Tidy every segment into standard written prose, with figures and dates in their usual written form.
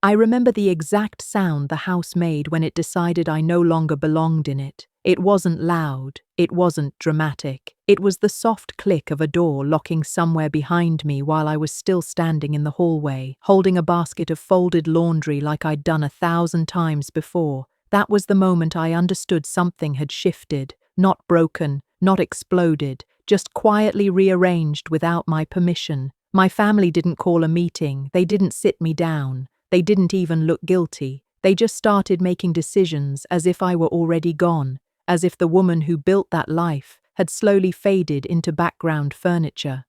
I remember the exact sound the house made when it decided I no longer belonged in it. It wasn't loud, it wasn't dramatic. It was the soft click of a door locking somewhere behind me while I was still standing in the hallway, holding a basket of folded laundry like I'd done 1,000 times before. That was the moment I understood something had shifted, not broken, not exploded, just quietly rearranged without my permission. My family didn't call a meeting, they didn't sit me down. They didn't even look guilty. They just started making decisions as if I were already gone, as if the woman who built that life had slowly faded into background furniture.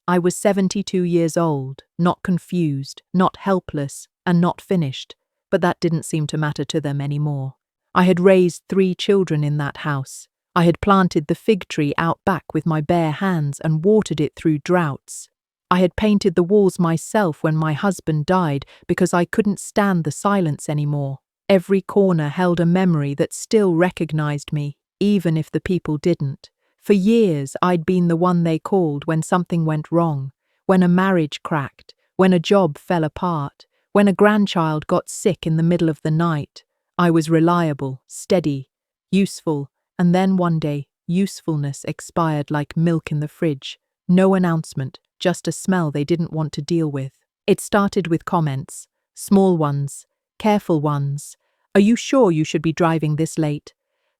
I was 72 years old, not confused, not helpless, and not finished, but that didn't seem to matter to them anymore. I had raised 3 children in that house. I had planted the fig tree out back with my bare hands and watered it through droughts. I had painted the walls myself when my husband died because I couldn't stand the silence anymore. Every corner held a memory that still recognized me, even if the people didn't. For years, I'd been the one they called when something went wrong, when a marriage cracked, when a job fell apart, when a grandchild got sick in the middle of the night. I was reliable, steady, useful, and then one day, usefulness expired like milk in the fridge. No announcement, just a smell they didn't want to deal with. It started with comments, small ones, careful ones. Are you sure you should be driving this late?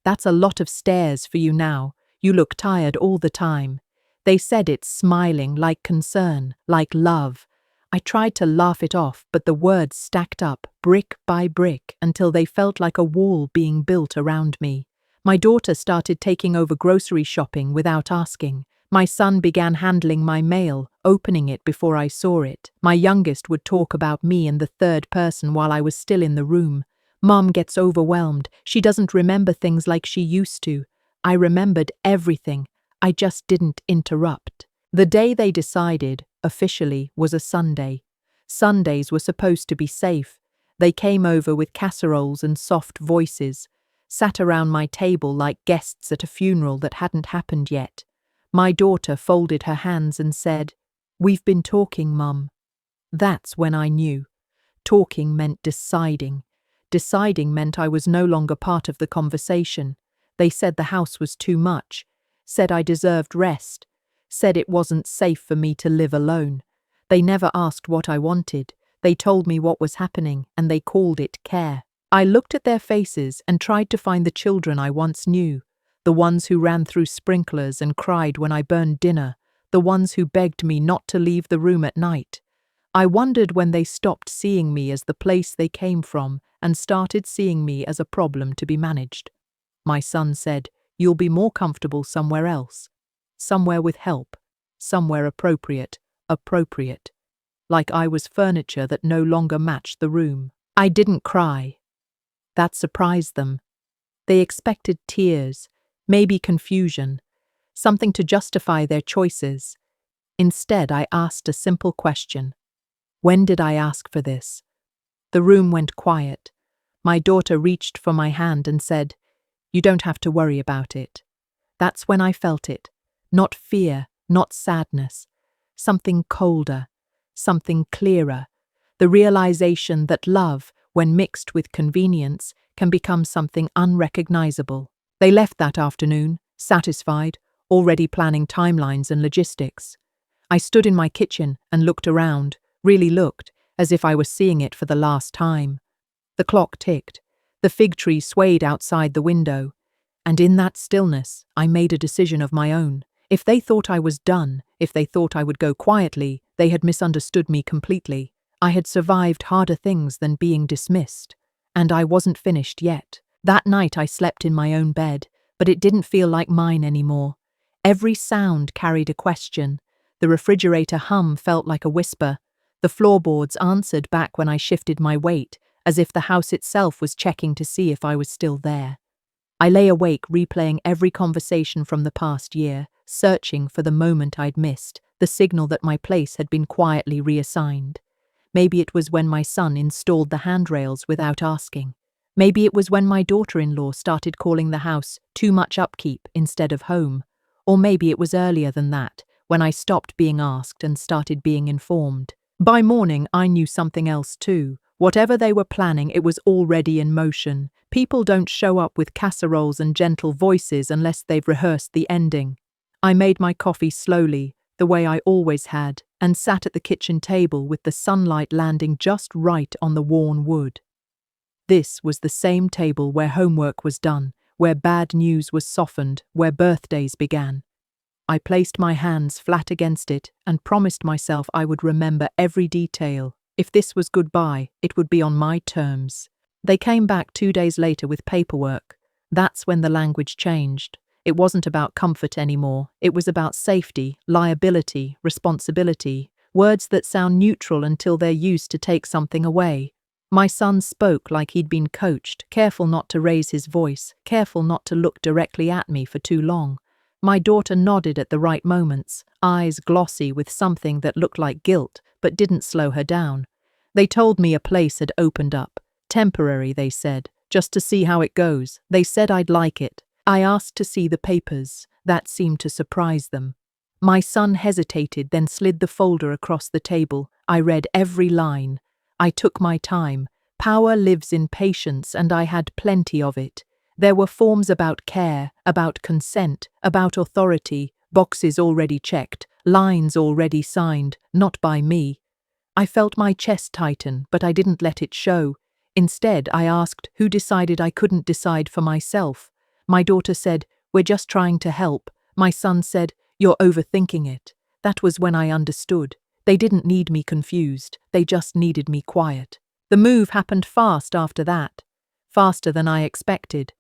That's a lot of stairs for you now. You look tired all the time. They said it smiling, like concern, like love. I tried to laugh it off, but the words stacked up, brick by brick, until they felt like a wall being built around me. My daughter started taking over grocery shopping without asking. My son began handling my mail, opening it before I saw it. My youngest would talk about me in the third person while I was still in the room. Mom gets overwhelmed. She doesn't remember things like she used to. I remembered everything. I just didn't interrupt. The day they decided, officially, was a Sunday. Sundays were supposed to be safe. They came over with casseroles and soft voices, sat around my table like guests at a funeral that hadn't happened yet. My daughter folded her hands and said, "We've been talking, Mum." That's when I knew. Talking meant deciding. Deciding meant I was no longer part of the conversation. They said the house was too much, said I deserved rest, said it wasn't safe for me to live alone. They never asked what I wanted. They told me what was happening, and they called it care. I looked at their faces and tried to find the children I once knew. The ones who ran through sprinklers and cried when I burned dinner, the ones who begged me not to leave the room at night. I wondered when they stopped seeing me as the place they came from and started seeing me as a problem to be managed. My son said, "You'll be more comfortable somewhere else. Somewhere with help. Somewhere appropriate. Like I was furniture that no longer matched the room." I didn't cry. That surprised them. They expected tears. Maybe confusion, something to justify their choices. Instead, I asked a simple question. When did I ask for this? The room went quiet. My daughter reached for my hand and said, "You don't have to worry about it." That's when I felt it. Not fear, not sadness. Something colder, something clearer. The realization that love, when mixed with convenience, can become something unrecognizable. They left that afternoon, satisfied, already planning timelines and logistics. I stood in my kitchen and looked around, really looked, as if I was seeing it for the last time. The clock ticked. The fig tree swayed outside the window. And in that stillness, I made a decision of my own. If they thought I was done, if they thought I would go quietly, they had misunderstood me completely. I had survived harder things than being dismissed. And I wasn't finished yet. That night I slept in my own bed, but it didn't feel like mine anymore. Every sound carried a question. The refrigerator hum felt like a whisper. The floorboards answered back when I shifted my weight, as if the house itself was checking to see if I was still there. I lay awake replaying every conversation from the past year, searching for the moment I'd missed, the signal that my place had been quietly reassigned. Maybe it was when my son installed the handrails without asking. Maybe it was when my daughter-in-law started calling the house too much upkeep instead of home. Or maybe it was earlier than that, when I stopped being asked and started being informed. By morning, I knew something else too. Whatever they were planning, it was already in motion. People don't show up with casseroles and gentle voices unless they've rehearsed the ending. I made my coffee slowly, the way I always had, and sat at the kitchen table with the sunlight landing just right on the worn wood. This was the same table where homework was done, where bad news was softened, where birthdays began. I placed my hands flat against it and promised myself I would remember every detail. If this was goodbye, it would be on my terms. They came back 2 days later with paperwork. That's when the language changed. It wasn't about comfort anymore. It was about safety, liability, responsibility, words that sound neutral until they're used to take something away. My son spoke like he'd been coached, careful not to raise his voice, careful not to look directly at me for too long. My daughter nodded at the right moments, eyes glossy with something that looked like guilt, but didn't slow her down. They told me a place had opened up. Temporary, they said, just to see how it goes. They said I'd like it. I asked to see the papers. That seemed to surprise them. My son hesitated, then slid the folder across the table. I read every line. I took my time. Power lives in patience, and I had plenty of it. There were forms about care, about consent, about authority, boxes already checked, lines already signed, not by me. I felt my chest tighten, but I didn't let it show. Instead, I asked who decided I couldn't decide for myself. My daughter said, "We're just trying to help." My son said, "You're overthinking it." That was when I understood. They didn't need me confused, they just needed me quiet. The move happened fast after that, faster than I expected.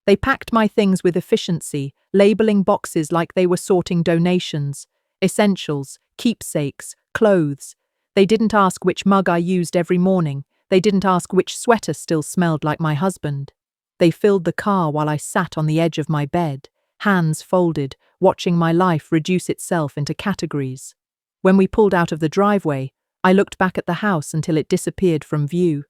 They packed my things with efficiency, labeling boxes like they were sorting donations, essentials, keepsakes, clothes. They didn't ask which mug I used every morning. They didn't ask which sweater still smelled like my husband. They filled the car while I sat on the edge of my bed, hands folded, watching my life reduce itself into categories. When we pulled out of the driveway, I looked back at the house until it disappeared from view.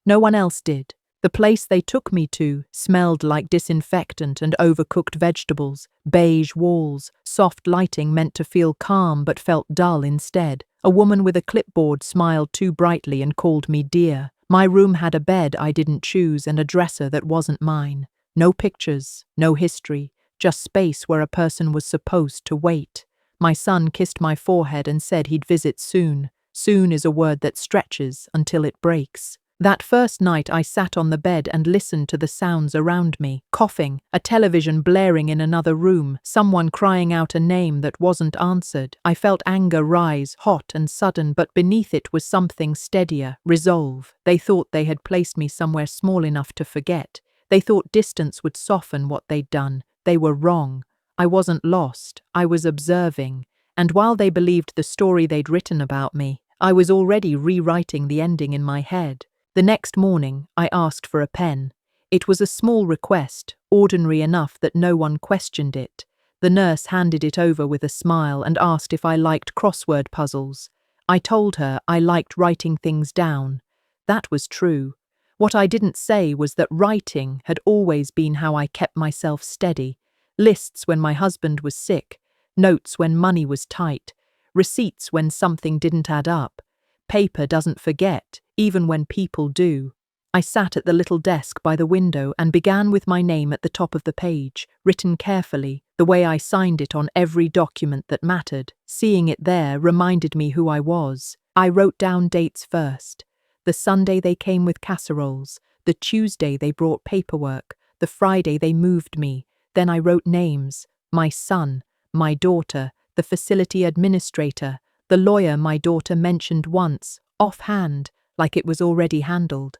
No one else did. The place they took me to smelled like disinfectant and overcooked vegetables, beige walls, soft lighting meant to feel calm but felt dull instead. A woman with a clipboard smiled too brightly and called me dear. My room had a bed I didn't choose and a dresser that wasn't mine. No pictures, no history, just space where a person was supposed to wait. My son kissed my forehead and said he'd visit soon. Soon is a word that stretches until it breaks. That first night I sat on the bed and listened to the sounds around me. Coughing, a television blaring in another room, someone crying out a name that wasn't answered. I felt anger rise, hot and sudden, but beneath it was something steadier, resolve. They thought they had placed me somewhere small enough to forget. They thought distance would soften what they'd done. They were wrong. I wasn't lost, I was observing. And while they believed the story they'd written about me, I was already rewriting the ending in my head. The next morning, I asked for a pen. It was a small request, ordinary enough that no one questioned it. The nurse handed it over with a smile and asked if I liked crossword puzzles. I told her I liked writing things down. That was true. What I didn't say was that writing had always been how I kept myself steady. Lists when my husband was sick, notes when money was tight, receipts when something didn't add up. Paper doesn't forget, even when people do. I sat at the little desk by the window and began with my name at the top of the page, written carefully, the way I signed it on every document that mattered. Seeing it there reminded me who I was. I wrote down dates first. The Sunday they came with casseroles, the Tuesday they brought paperwork, the Friday they moved me. Then I wrote names, my son, my daughter, the facility administrator, the lawyer my daughter mentioned once, offhand, like it was already handled.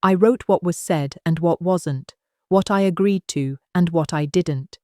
I wrote what was said and what wasn't, what I agreed to and what I didn't.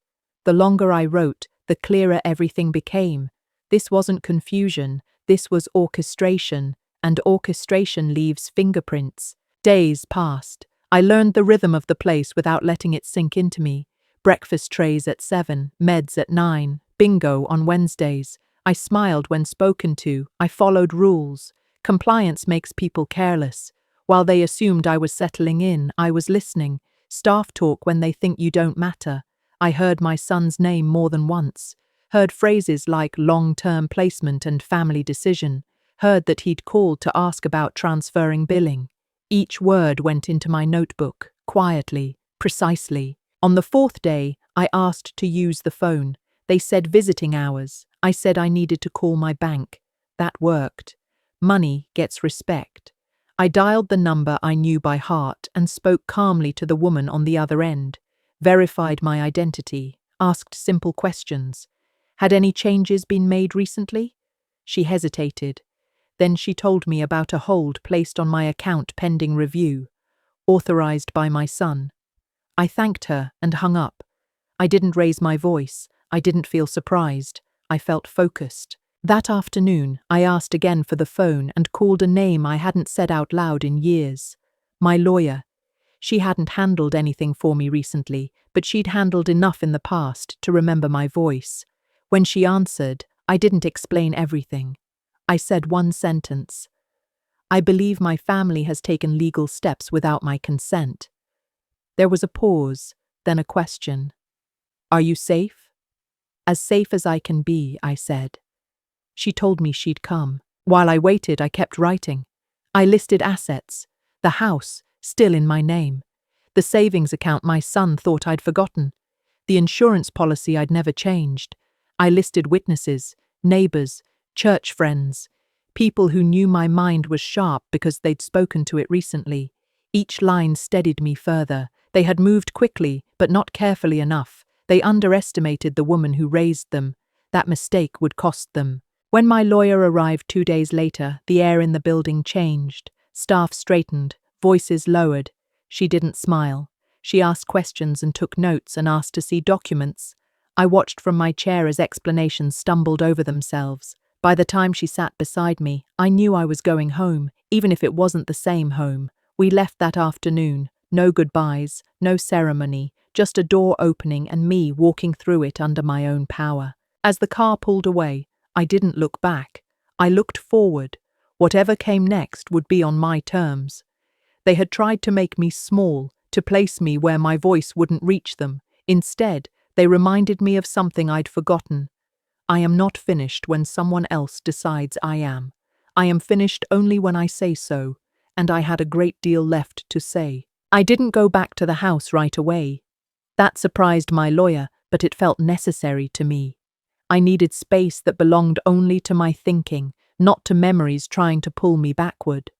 The longer I wrote, the clearer everything became. This wasn't confusion, this was orchestration, and orchestration leaves fingerprints. Days passed. I learned the rhythm of the place without letting it sink into me. Breakfast trays at 7, meds at 9, bingo on Wednesdays. I smiled when spoken to, I followed rules. Compliance makes people careless. While they assumed I was settling in, I was listening. Staff talk when they think you don't matter. I heard my son's name more than once. Heard phrases like long-term placement and family decision. Heard that he'd called to ask about transferring billing. Each word went into my notebook, quietly, precisely. On the fourth day, I asked to use the phone. They said visiting hours. I said I needed to call my bank. That worked. Money gets respect. I dialed the number I knew by heart and spoke calmly to the woman on the other end, verified my identity, asked simple questions. Had any changes been made recently? She hesitated. Then she told me about a hold placed on my account pending review, authorized by my son. I thanked her and hung up. I didn't raise my voice. I didn't feel surprised. I felt focused. That afternoon, I asked again for the phone and called a name I hadn't said out loud in years. My lawyer. She hadn't handled anything for me recently, but she'd handled enough in the past to remember my voice. When she answered, I didn't explain everything. I said one sentence. I believe my family has taken legal steps without my consent. There was a pause, then a question. Are you safe? As safe as I can be, I said. She told me she'd come. While I waited, I kept writing. I listed assets. The house, still in my name. The savings account my son thought I'd forgotten. The insurance policy I'd never changed. I listed witnesses, neighbors, church friends, people who knew my mind was sharp because they'd spoken to it recently. Each line steadied me further. They had moved quickly, but not carefully enough. They underestimated the woman who raised them. That mistake would cost them. When my lawyer arrived 2 days later, the air in the building changed. Staff straightened, voices lowered. She didn't smile. She asked questions and took notes and asked to see documents. I watched from my chair as explanations stumbled over themselves. By the time she sat beside me, I knew I was going home, even if it wasn't the same home. We left that afternoon. No goodbyes, no ceremony, just a door opening and me walking through it under my own power. As the car pulled away, I didn't look back. I looked forward. Whatever came next would be on my terms. They had tried to make me small, to place me where my voice wouldn't reach them. Instead, they reminded me of something I'd forgotten. I am not finished when someone else decides I am. I am finished only when I say so, and I had a great deal left to say. I didn't go back to the house right away. That surprised my lawyer, but it felt necessary to me. I needed space that belonged only to my thinking, not to memories trying to pull me backward.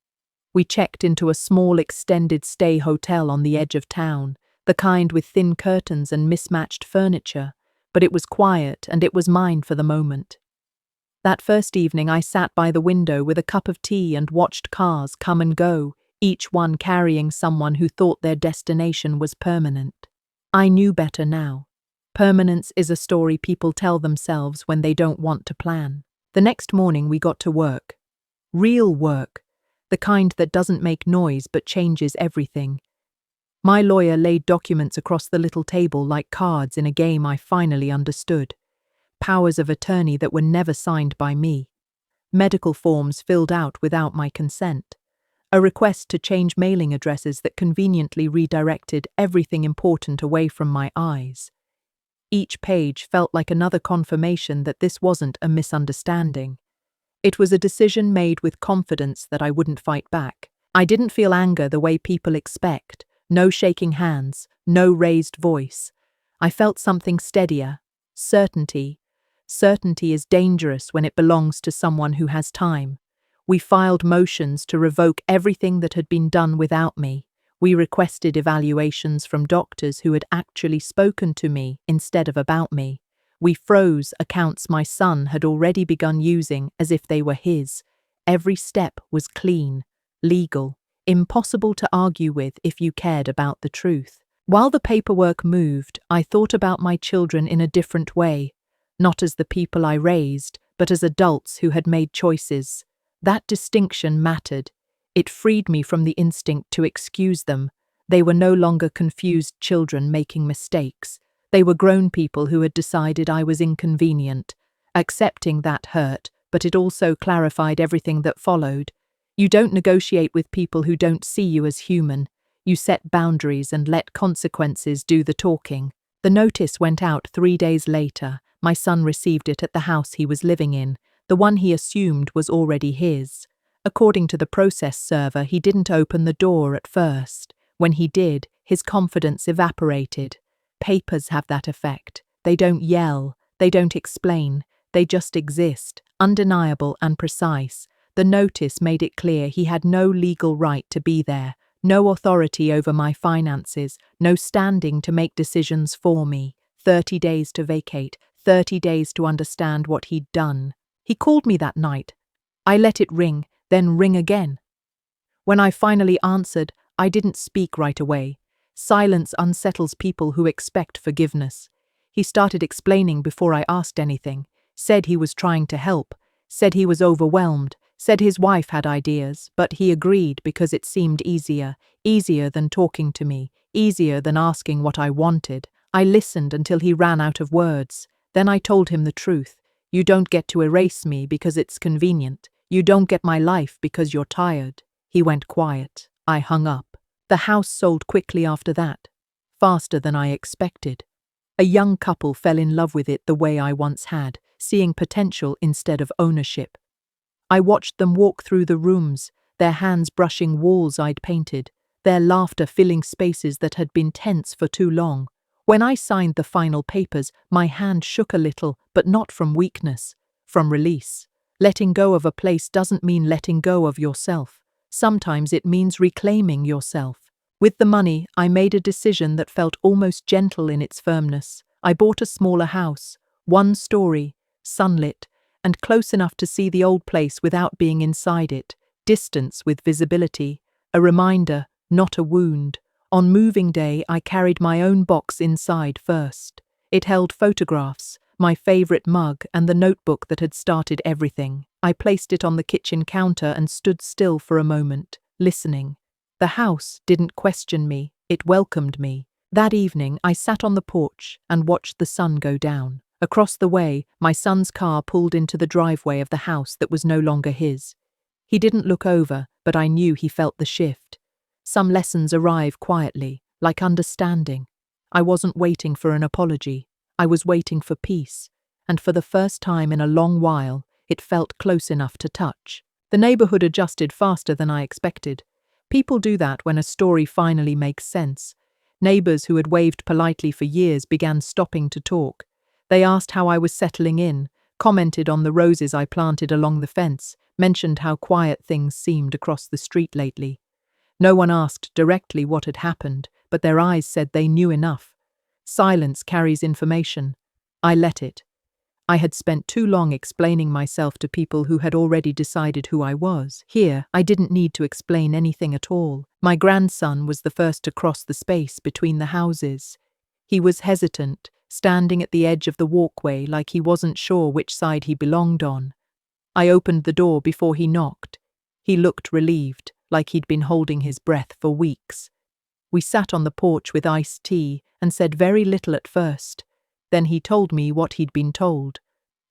We checked into a small extended stay hotel on the edge of town, the kind with thin curtains and mismatched furniture, but it was quiet and it was mine for the moment. That first evening I sat by the window with a cup of tea and watched cars come and go, each one carrying someone who thought their destination was permanent. I knew better now. Permanence is a story people tell themselves when they don't want to plan. The next morning we got to work. Real work. The kind that doesn't make noise but changes everything. My lawyer laid documents across the little table like cards in a game I finally understood. Powers of attorney that were never signed by me. Medical forms filled out without my consent. A request to change mailing addresses that conveniently redirected everything important away from my eyes. Each page felt like another confirmation that this wasn't a misunderstanding. It was a decision made with confidence that I wouldn't fight back. I didn't feel anger the way people expect. No shaking hands, no raised voice. I felt something steadier. Certainty. Certainty is dangerous when it belongs to someone who has time. We filed motions to revoke everything that had been done without me. We requested evaluations from doctors who had actually spoken to me instead of about me. We froze accounts my son had already begun using as if they were his. Every step was clean, legal, impossible to argue with if you cared about the truth. While the paperwork moved, I thought about my children in a different way, not as the people I raised, but as adults who had made choices. That distinction mattered. It freed me from the instinct to excuse them. They were no longer confused children making mistakes. They were grown people who had decided I was inconvenient. Accepting that hurt, but it also clarified everything that followed. You don't negotiate with people who don't see you as human. You set boundaries and let consequences do the talking. The notice went out 3 days later. My son received it at the house he was living in, the one he assumed was already his. According to the process server, he didn't open the door at first. When he did, his confidence evaporated. Papers have that effect. They don't yell, they don't explain, they just exist, undeniable and precise. The notice made it clear he had no legal right to be there, no authority over my finances, no standing to make decisions for me. 30 days to vacate, 30 days to understand what he'd done. He called me that night. I let it ring, then ring again. When I finally answered, I didn't speak right away. Silence unsettles people who expect forgiveness. He started explaining before I asked anything, said he was trying to help, said he was overwhelmed, said his wife had ideas, but he agreed because it seemed easier than talking to me, easier than asking what I wanted. I listened until he ran out of words. Then I told him the truth. You don't get to erase me because it's convenient. You don't get my life because you're tired. He went quiet. I hung up. The house sold quickly after that, faster than I expected. A young couple fell in love with it the way I once had, seeing potential instead of ownership. I watched them walk through the rooms, their hands brushing walls I'd painted, their laughter filling spaces that had been tense for too long. When I signed the final papers, my hand shook a little, but not from weakness, from release. Letting go of a place doesn't mean letting go of yourself. Sometimes it means reclaiming yourself. With the money, I made a decision that felt almost gentle in its firmness. I bought a smaller house, one story, sunlit, and close enough to see the old place without being inside it, distance with visibility, a reminder, not a wound. On moving day, I carried my own box inside first. It held photographs, my favorite mug, and the notebook that had started everything. I placed it on the kitchen counter and stood still for a moment, listening. The house didn't question me, it welcomed me. That evening, I sat on the porch and watched the sun go down. Across the way, my son's car pulled into the driveway of the house that was no longer his. He didn't look over, but I knew he felt the shift. Some lessons arrive quietly, like understanding. I wasn't waiting for an apology. I was waiting for peace, and for the first time in a long while, it felt close enough to touch. The neighborhood adjusted faster than I expected. People do that when a story finally makes sense. Neighbors who had waved politely for years began stopping to talk. They asked how I was settling in, commented on the roses I planted along the fence, mentioned how quiet things seemed across the street lately. No one asked directly what had happened, but their eyes said they knew enough. Silence carries information. I let it. I had spent too long explaining myself to people who had already decided who I was. Here, I didn't need to explain anything at all. My grandson was the first to cross the space between the houses. He was hesitant, standing at the edge of the walkway like he wasn't sure which side he belonged on. I opened the door before he knocked. He looked relieved, like he'd been holding his breath for weeks. We sat on the porch with iced tea and said very little at first. Then he told me what he'd been told,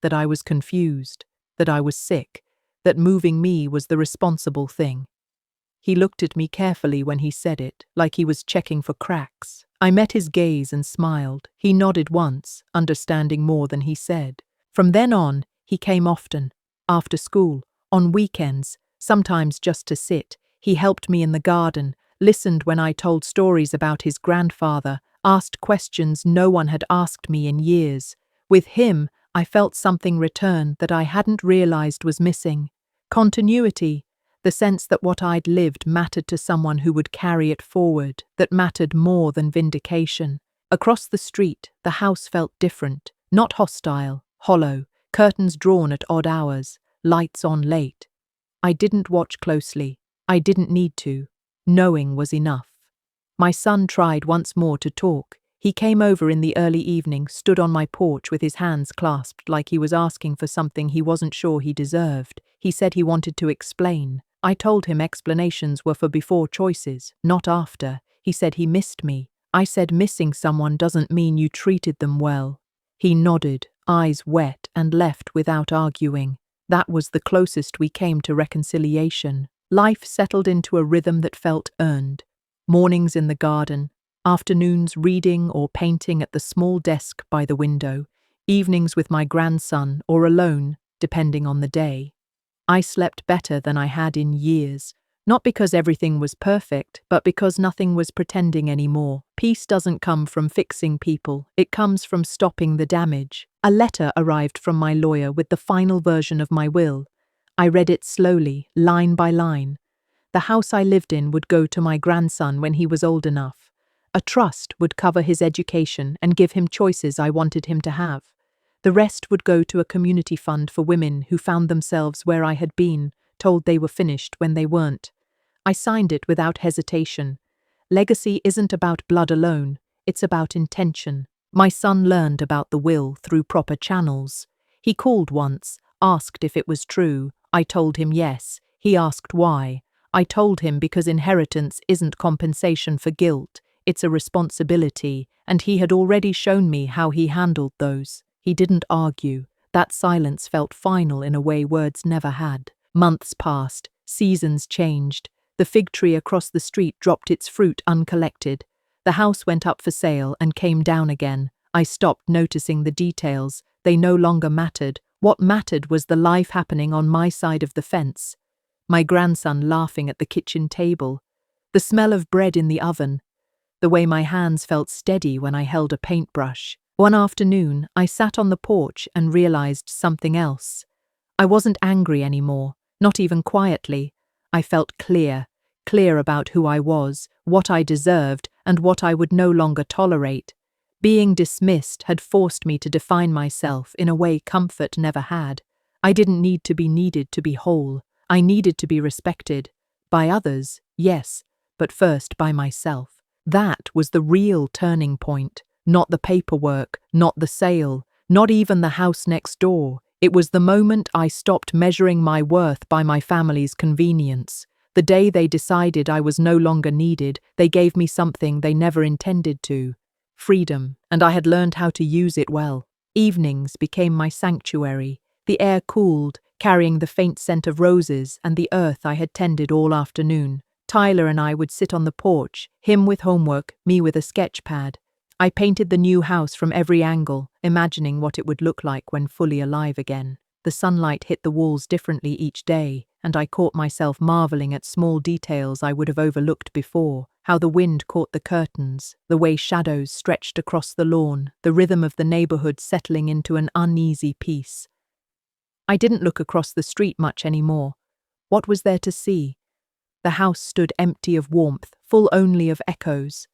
that I was confused, that I was sick, that moving me was the responsible thing. He looked at me carefully when he said it, like he was checking for cracks. I met his gaze and smiled. He nodded once, understanding more than he said. From then on, he came often, after school, on weekends, sometimes just to sit. He helped me in the garden, listened when I told stories about his grandfather, asked questions no one had asked me in years. With him, I felt something return that I hadn't realized was missing. Continuity, the sense that what I'd lived mattered to someone who would carry it forward, that mattered more than vindication. Across the street, the house felt different, not hostile, hollow, curtains drawn at odd hours, lights on late. I didn't watch closely. I didn't need to. Knowing was enough. My son tried once more to talk. He came over in the early evening, stood on my porch with his hands clasped like he was asking for something he wasn't sure he deserved. He said he wanted to explain. I told him explanations were for before choices, not after. He said he missed me. I said missing someone doesn't mean you treated them well. He nodded, eyes wet, and left without arguing. That was the closest we came to reconciliation. Life settled into a rhythm that felt earned. Mornings in the garden, afternoons reading or painting at the small desk by the window, evenings with my grandson or alone, depending on the day. I slept better than I had in years. Not because everything was perfect, but because nothing was pretending anymore. Peace doesn't come from fixing people, it comes from stopping the damage. A letter arrived from my lawyer with the final version of my will. I read it slowly, line by line. The house I lived in would go to my grandson when he was old enough. A trust would cover his education and give him choices I wanted him to have. The rest would go to a community fund for women who found themselves where I had been, told they were finished when they weren't. I signed it without hesitation. Legacy isn't about blood alone, it's about intention. My son learned about the will through proper channels. He called once, asked if it was true. I told him yes. He asked why. I told him because inheritance isn't compensation for guilt, it's a responsibility, and he had already shown me how he handled those. He didn't argue. That silence felt final in a way words never had. Months passed, seasons changed. The fig tree across the street dropped its fruit uncollected. The house went up for sale and came down again. I stopped noticing the details. They no longer mattered. What mattered was the life happening on my side of the fence. My grandson laughing at the kitchen table. The smell of bread in the oven. The way my hands felt steady when I held a paintbrush. One afternoon, I sat on the porch and realized something else. I wasn't angry anymore, not even quietly. I felt clear about who I was, what I deserved, and what I would no longer tolerate. Being dismissed had forced me to define myself in a way comfort never had. I didn't need to be needed to be whole. I needed to be respected. By others, yes, but first by myself. That was the real turning point. Not the paperwork, not the sale, not even the house next door. It was the moment I stopped measuring my worth by my family's convenience. The day they decided I was no longer needed, they gave me something they never intended to. Freedom, and I had learned how to use it well. Evenings became my sanctuary. The air cooled, carrying the faint scent of roses and the earth I had tended all afternoon. Tyler and I would sit on the porch, him with homework, me with a sketch pad. I painted the new house from every angle, imagining what it would look like when fully alive again. The sunlight hit the walls differently each day, and I caught myself marveling at small details I would have overlooked before, how the wind caught the curtains, the way shadows stretched across the lawn, the rhythm of the neighborhood settling into an uneasy peace. I didn't look across the street much anymore. What was there to see? The house stood empty of warmth, full only of echoes.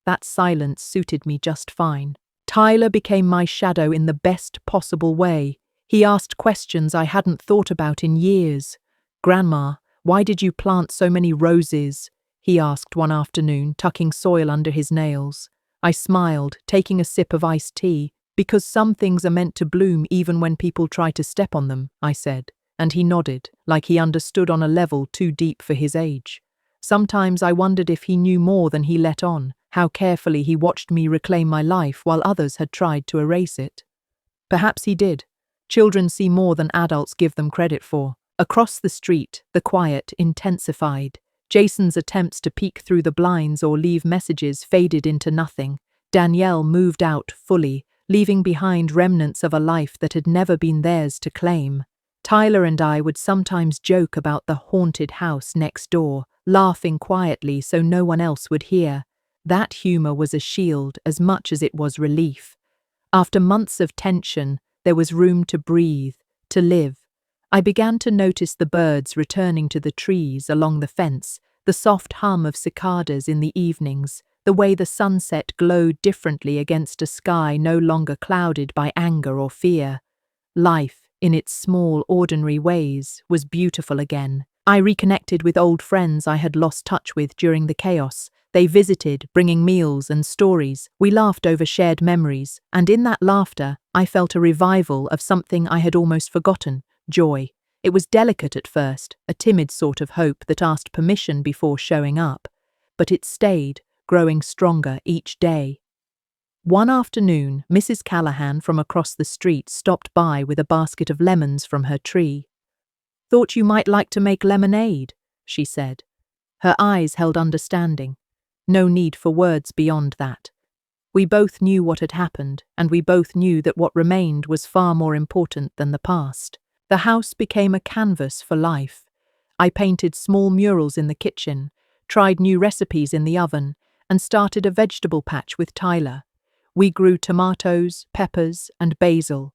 That silence suited me just fine. Tyler became my shadow in the best possible way. He asked questions I hadn't thought about in years. "Grandma, why did you plant so many roses?" he asked one afternoon, tucking soil under his nails. I smiled, taking a sip of iced tea. "Because some things are meant to bloom even when people try to step on them," I said, and he nodded, like he understood on a level too deep for his age. Sometimes I wondered if he knew more than he let on, how carefully he watched me reclaim my life while others had tried to erase it. Perhaps he did. Children see more than adults give them credit for. Across the street, the quiet intensified. Jason's attempts to peek through the blinds or leave messages faded into nothing. Danielle moved out fully, leaving behind remnants of a life that had never been theirs to claim. Tyler and I would sometimes joke about the haunted house next door, laughing quietly so no one else would hear. That humor was a shield as much as it was relief. After months of tension, there was room to breathe, to live. I began to notice the birds returning to the trees along the fence, the soft hum of cicadas in the evenings, the way the sunset glowed differently against a sky no longer clouded by anger or fear. Life, in its small, ordinary ways, was beautiful again. I reconnected with old friends I had lost touch with during the chaos. They visited, bringing meals and stories. We laughed over shared memories, and in that laughter, I felt a revival of something I had almost forgotten: joy. It was delicate at first, a timid sort of hope that asked permission before showing up. But it stayed, growing stronger each day. One afternoon, Mrs. Callahan from across the street stopped by with a basket of lemons from her tree. "Thought you might like to make lemonade," she said. Her eyes held understanding. No need for words beyond that. We both knew what had happened, and we both knew that what remained was far more important than the past. The house became a canvas for life. I painted small murals in the kitchen, tried new recipes in the oven, and started a vegetable patch with Tyler. We grew tomatoes, peppers, and basil.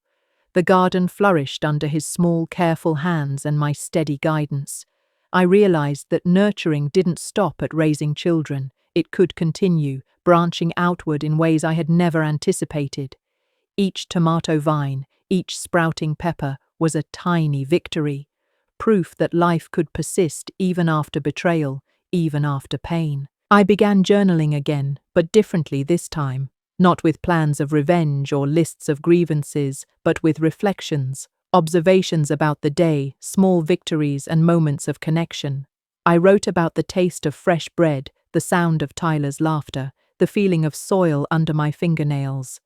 The garden flourished under his small, careful hands and my steady guidance. I realized that nurturing didn't stop at raising children. It could continue, branching outward in ways I had never anticipated. Each tomato vine, each sprouting pepper was a tiny victory, proof that life could persist even after betrayal, even after pain. I began journaling again, but differently this time. Not with plans of revenge or lists of grievances, but with reflections, observations about the day, small victories and moments of connection. I wrote about the taste of fresh bread, the sound of Tyler's laughter, the feeling of soil under my fingernails.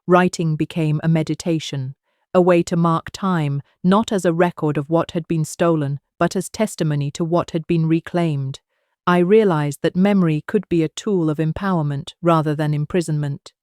Writing became a meditation, a way to mark time, not as a record of what had been stolen, but as testimony to what had been reclaimed. I realized that memory could be a tool of empowerment rather than imprisonment.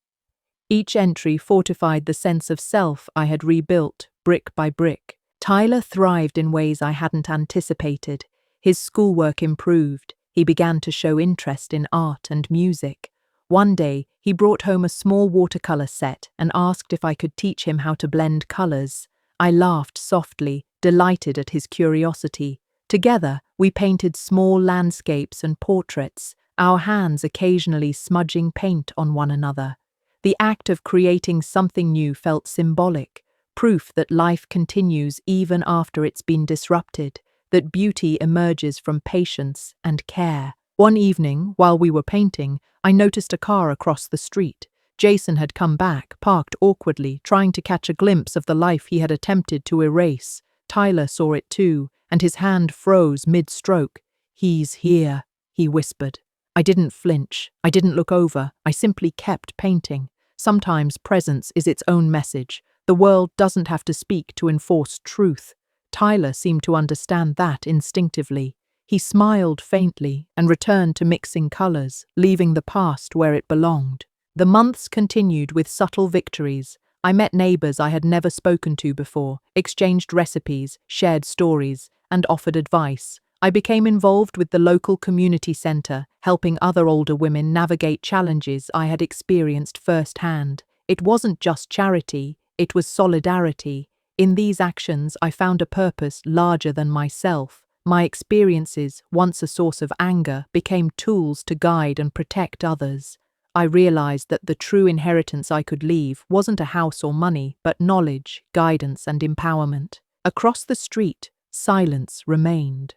Each entry fortified the sense of self I had rebuilt, brick by brick. Tyler thrived in ways I hadn't anticipated. His schoolwork improved. He began to show interest in art and music. One day, he brought home a small watercolor set and asked if I could teach him how to blend colors. I laughed softly, delighted at his curiosity. Together, we painted small landscapes and portraits, our hands occasionally smudging paint on one another. The act of creating something new felt symbolic, proof that life continues even after it's been disrupted, that beauty emerges from patience and care. One evening, while we were painting, I noticed a car across the street. Jason had come back, parked awkwardly, trying to catch a glimpse of the life he had attempted to erase. Tyler saw it too, and his hand froze mid-stroke. "He's here," he whispered. I didn't flinch. I didn't look over. I simply kept painting. Sometimes presence is its own message. The world doesn't have to speak to enforce truth. Tyler seemed to understand that instinctively. He smiled faintly and returned to mixing colors, leaving the past where it belonged. The months continued with subtle victories. I met neighbors I had never spoken to before, exchanged recipes, shared stories, and offered advice. I became involved with the local community center, helping other older women navigate challenges I had experienced firsthand. It wasn't just charity, it was solidarity. In these actions, I found a purpose larger than myself. My experiences, once a source of anger, became tools to guide and protect others. I realized that the true inheritance I could leave wasn't a house or money, but knowledge, guidance, and empowerment. Across the street, silence remained.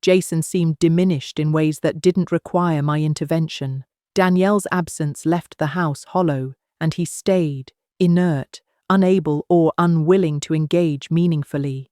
Jason seemed diminished in ways that didn't require my intervention. Danielle's absence left the house hollow, and he stayed, inert, unable or unwilling to engage meaningfully.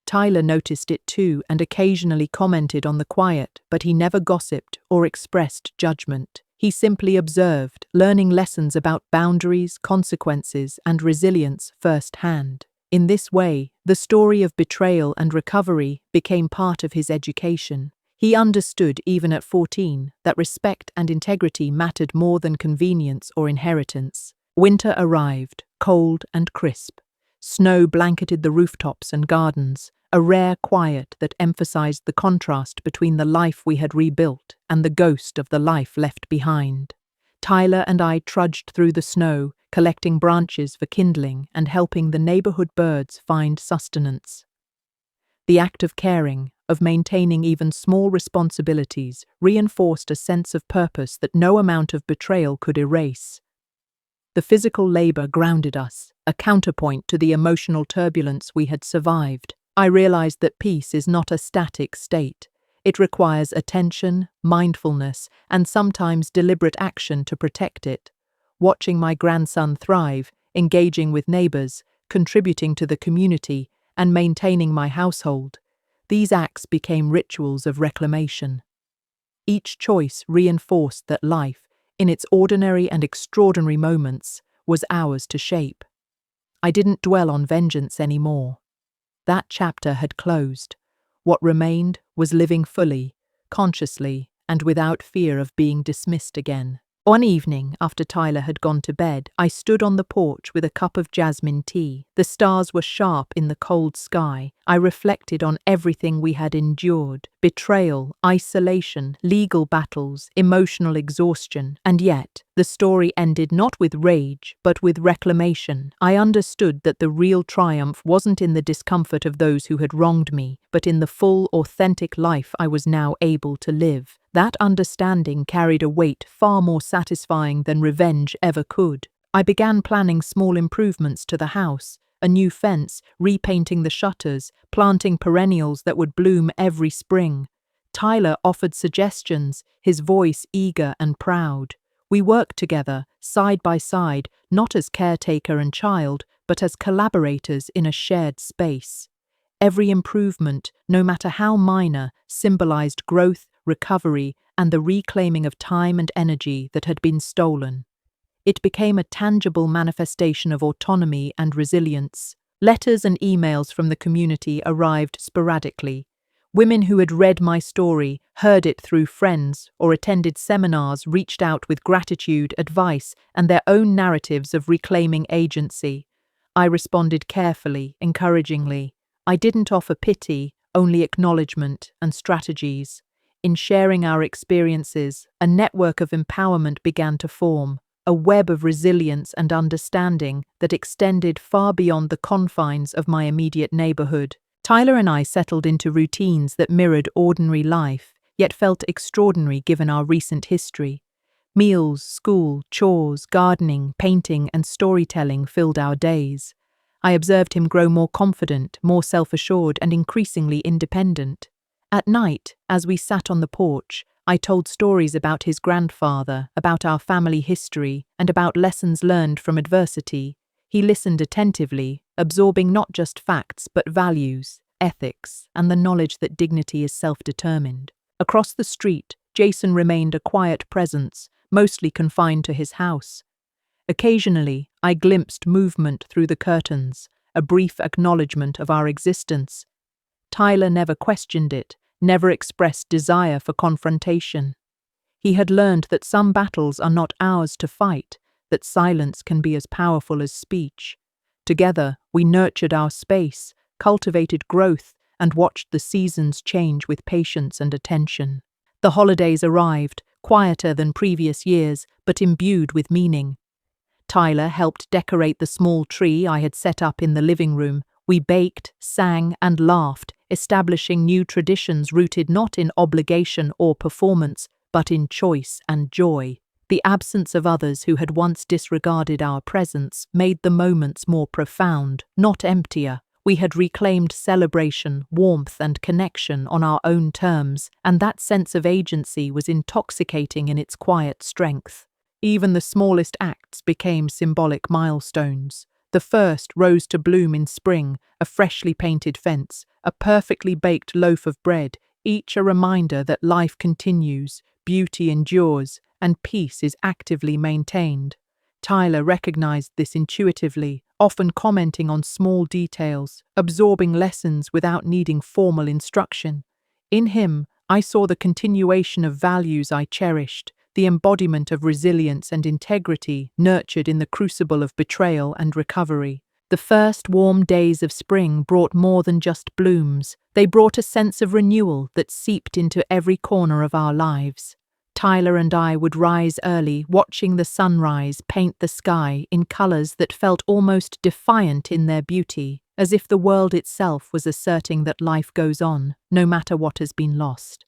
Tyler noticed it too and occasionally commented on the quiet, but he never gossiped or expressed judgment. He simply observed, learning lessons about boundaries, consequences, and resilience firsthand. In this way, the story of betrayal and recovery became part of his education. He understood, even at 14, that respect and integrity mattered more than convenience or inheritance. Winter arrived, cold and crisp. Snow blanketed the rooftops and gardens, a rare quiet that emphasized the contrast between the life we had rebuilt and the ghost of the life left behind. Tyler and I trudged through the snow, collecting branches for kindling and helping the neighborhood birds find sustenance. The act of caring, of maintaining even small responsibilities, reinforced a sense of purpose that no amount of betrayal could erase. The physical labor grounded us, a counterpoint to the emotional turbulence we had survived. I realized that peace is not a static state. It requires attention, mindfulness, and sometimes deliberate action to protect it. Watching my grandson thrive, engaging with neighbors, contributing to the community, and maintaining my household, these acts became rituals of reclamation. Each choice reinforced that life, in its ordinary and extraordinary moments, was ours to shape. I didn't dwell on vengeance anymore. That chapter had closed. What remained was living fully, consciously, and without fear of being dismissed again. One evening, after Tyler had gone to bed, I stood on the porch with a cup of jasmine tea. The stars were sharp in the cold sky. I reflected on everything we had endured: betrayal, isolation, legal battles, emotional exhaustion. And yet, the story ended not with rage, but with reclamation. I understood that the real triumph wasn't in the discomfort of those who had wronged me, but in the full, authentic life I was now able to live. That understanding carried a weight far more satisfying than revenge ever could. I began planning small improvements to the house: a new fence, repainting the shutters, planting perennials that would bloom every spring. Tyler offered suggestions, his voice eager and proud. We worked together, side by side, not as caretaker and child, but as collaborators in a shared space. Every improvement, no matter how minor, symbolized growth, recovery, and the reclaiming of time and energy that had been stolen. It became a tangible manifestation of autonomy and resilience. Letters and emails from the community arrived sporadically. Women who had read my story, heard it through friends, or attended seminars reached out with gratitude, advice, and their own narratives of reclaiming agency. I responded carefully, encouragingly. I didn't offer pity, only acknowledgement and strategies. In sharing our experiences, a network of empowerment began to form, a web of resilience and understanding that extended far beyond the confines of my immediate neighborhood. Tyler and I settled into routines that mirrored ordinary life, yet felt extraordinary given our recent history. Meals, school, chores, gardening, painting, and storytelling filled our days. I observed him grow more confident, more self-assured, and increasingly independent. At night, as we sat on the porch, I told stories about his grandfather, about our family history, and about lessons learned from adversity. He listened attentively, absorbing not just facts but values, ethics, and the knowledge that dignity is self-determined. Across the street, Jason remained a quiet presence, mostly confined to his house. Occasionally, I glimpsed movement through the curtains, a brief acknowledgement of our existence. Tyler never questioned it, never expressed desire for confrontation. He had learned that some battles are not ours to fight, that silence can be as powerful as speech. Together, we nurtured our space, cultivated growth, and watched the seasons change with patience and attention. The holidays arrived, quieter than previous years, but imbued with meaning. Tyler helped decorate the small tree I had set up in the living room. We baked, sang, and laughed, establishing new traditions rooted not in obligation or performance, but in choice and joy. The absence of others who had once disregarded our presence made the moments more profound, not emptier. We had reclaimed celebration, warmth, and connection on our own terms, and that sense of agency was intoxicating in its quiet strength. Even the smallest acts became symbolic milestones. The first rose to bloom in spring, a freshly painted fence, a perfectly baked loaf of bread, each a reminder that life continues, beauty endures, and peace is actively maintained. Tyler recognized this intuitively, often commenting on small details, absorbing lessons without needing formal instruction. In him, I saw the continuation of values I cherished, the embodiment of resilience and integrity nurtured in the crucible of betrayal and recovery. The first warm days of spring brought more than just blooms. They brought a sense of renewal that seeped into every corner of our lives. Tyler and I would rise early, watching the sunrise paint the sky in colors that felt almost defiant in their beauty, as if the world itself was asserting that life goes on, no matter what has been lost.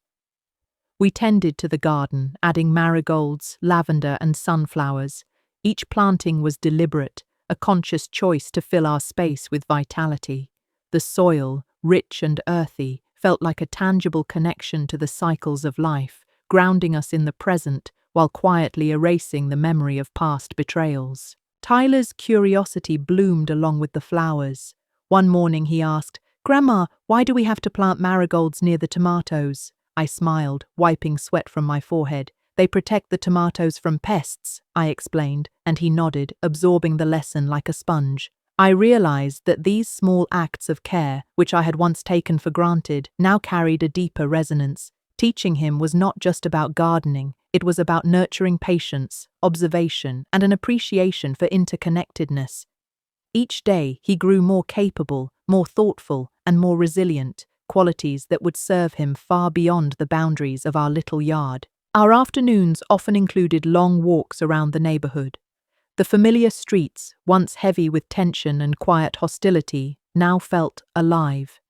We tended to the garden, adding marigolds, lavender, and sunflowers. Each planting was deliberate, a conscious choice to fill our space with vitality. The soil, rich and earthy, felt like a tangible connection to the cycles of life, grounding us in the present while quietly erasing the memory of past betrayals. Tyler's curiosity bloomed along with the flowers. One morning he asked, "Grandma, why do we have to plant marigolds near the tomatoes?" I smiled, wiping sweat from my forehead. "They protect the tomatoes from pests," I explained, and he nodded, absorbing the lesson like a sponge. I realized that these small acts of care, which I had once taken for granted, now carried a deeper resonance. Teaching him was not just about gardening, It was about nurturing patience, observation, and an appreciation for interconnectedness. Each day, he grew more capable, more thoughtful, and more resilient, qualities that would serve him far beyond the boundaries of our little yard. Our afternoons often included long walks around the neighborhood. The familiar streets, once heavy with tension and quiet hostility, now felt alive.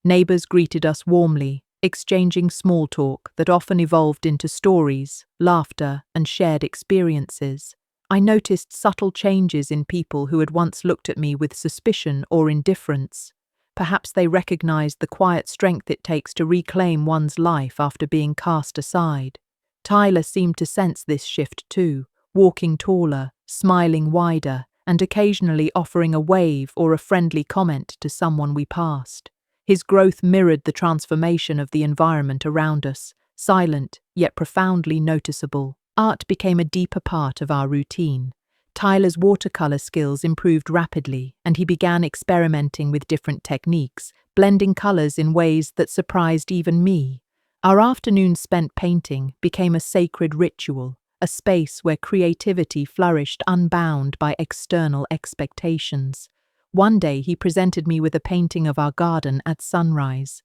Neighbors greeted us warmly, exchanging small talk that often evolved into stories, laughter, and shared experiences. I noticed subtle changes in people who had once looked at me with suspicion or indifference. Perhaps they recognized the quiet strength it takes to reclaim one's life after being cast aside. Tyler seemed to sense this shift too, walking taller, smiling wider, and occasionally offering a wave or a friendly comment to someone we passed. His growth mirrored the transformation of the environment around us, silent yet profoundly noticeable. Art became a deeper part of our routine. Tyler's watercolor skills improved rapidly, and he began experimenting with different techniques, blending colors in ways that surprised even me. Our afternoons spent painting became a sacred ritual, a space where creativity flourished unbound by external expectations. One day he presented me with a painting of our garden at sunrise.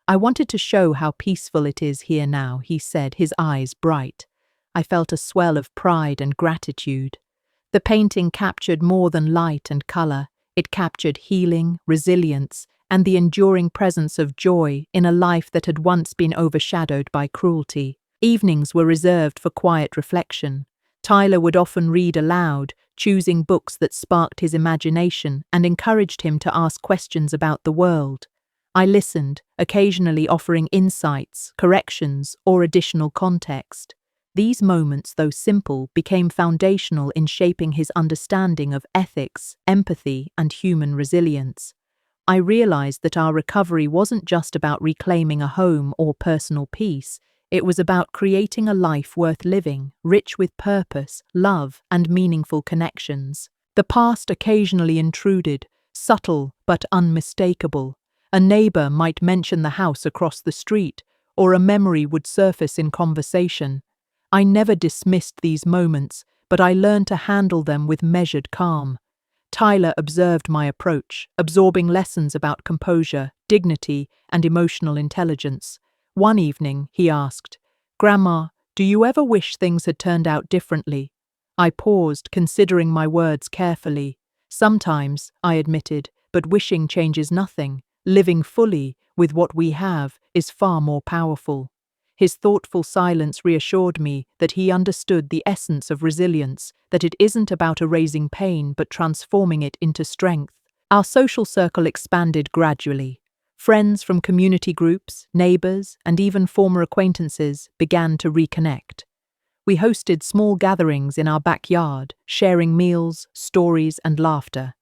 "I wanted to show how peaceful it is here now," he said, his eyes bright. I felt a swell of pride and gratitude. The painting captured more than light and color. It captured healing, resilience, and the enduring presence of joy in a life that had once been overshadowed by cruelty. Evenings were reserved for quiet reflection. Tyler would often read aloud, choosing books that sparked his imagination and encouraged him to ask questions about the world. I listened, occasionally offering insights, corrections, or additional context. These moments, though simple, became foundational in shaping his understanding of ethics, empathy, and human resilience. I realized that our recovery wasn't just about reclaiming a home or personal peace. It was about creating a life worth living, rich with purpose, love, and meaningful connections. The past occasionally intruded, subtle but unmistakable. A neighbor might mention the house across the street, or a memory would surface in conversation. I never dismissed these moments, but I learned to handle them with measured calm. Tyler observed my approach, absorbing lessons about composure, dignity, and emotional intelligence. One evening, he asked, "Grandma, do you ever wish things had turned out differently?" I paused, considering my words carefully. "Sometimes," I admitted, "but wishing changes nothing. Living fully, with what we have, is far more powerful." His thoughtful silence reassured me that he understood the essence of resilience, that it isn't about erasing pain but transforming it into strength. Our social circle expanded gradually. Friends from community groups, neighbors, and even former acquaintances began to reconnect. We hosted small gatherings in our backyard, sharing meals, stories, and laughter.